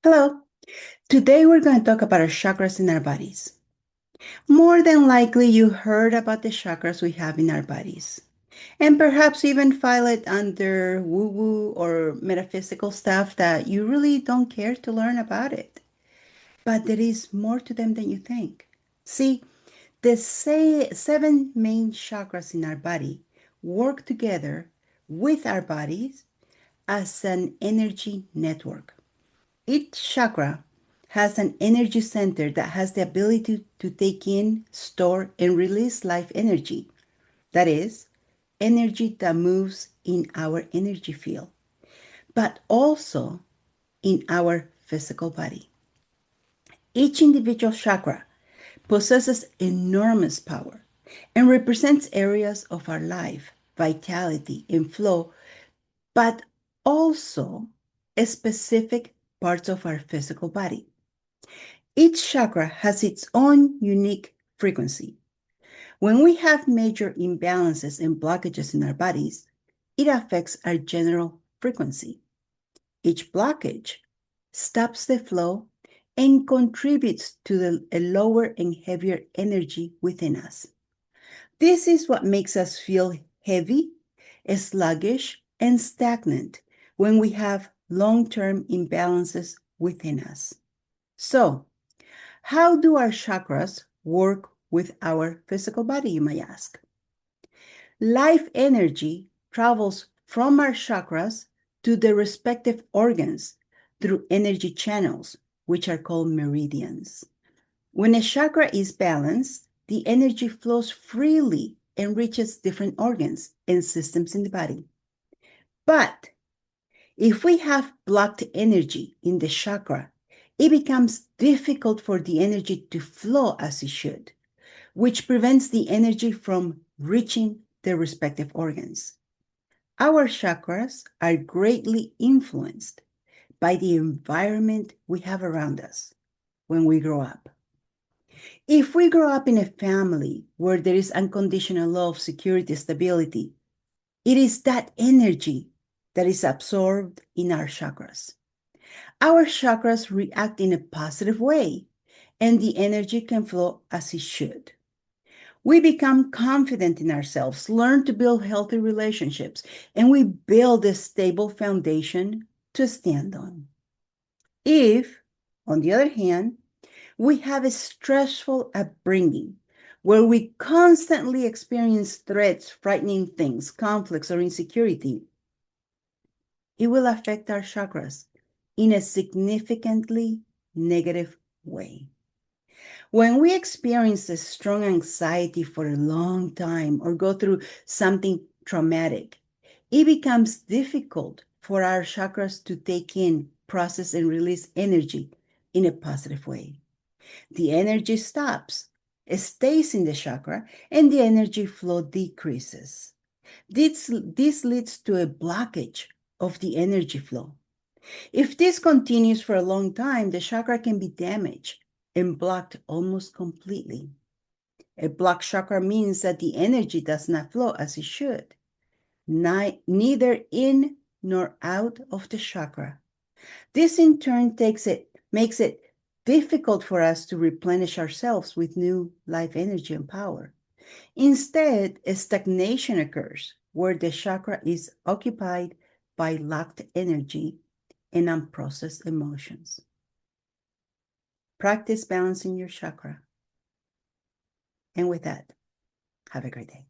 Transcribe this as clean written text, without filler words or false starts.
Hello. Today we're going to talk about our chakras in our bodies. More than likely, you heard about the chakras we have in our bodies, and perhaps even file it under woo-woo or metaphysical stuff that you really don't care to learn about it. But there is more to them than you think. See, the seven main chakras in our body work together with our bodies as an energy network. Each chakra has an energy center that has the ability to take in, store, and release life energy. That is, energy that moves in our energy field, but also in our physical body. Each individual chakra possesses enormous power and represents areas of our life, vitality, and flow, but also specific parts of our physical body. Each chakra has its own unique frequency. When we have major imbalances and blockages in our bodies, it affects our general frequency. Each blockage stops the flow and contributes to a lower and heavier energy within us. This is what makes us feel heavy, sluggish, and stagnant when we have long-term imbalances within us. So, how do our chakras work with our physical body, you might ask? Life energy travels from our chakras to the respective organs through energy channels, which are called meridians. When a chakra is balanced, the energy flows freely and reaches different organs and systems in the body. But if we have blocked energy in the chakra, it becomes difficult for the energy to flow as it should, which prevents the energy from reaching the respective organs. Our chakras are greatly influenced by the environment we have around us when we grow up. If we grow up in a family where there is unconditional love, security, stability, it is that energy that is absorbed in our chakras. Our chakras react in a positive way, and the energy can flow as it should. We become confident in ourselves, learn to build healthy relationships, and we build a stable foundation to stand on. If, on the other hand, we have a stressful upbringing where we constantly experience threats, frightening things, conflicts, or insecurity, it will affect our chakras in a significantly negative way. When we experience a strong anxiety for a long time or go through something traumatic, it becomes difficult for our chakras to take in, process, and release energy in a positive way. The energy stops, it stays in the chakra, and the energy flow decreases. This leads to a blockage of the energy flow. If this continues for a long time, the chakra can be damaged and blocked almost completely. A blocked chakra means that the energy does not flow as it should, neither in nor out of the chakra. This in turn makes it difficult for us to replenish ourselves with new life energy and power. Instead, a stagnation occurs where the chakra is occupied by locked energy and unprocessed emotions. Practice balancing your chakra. And with that, have a great day.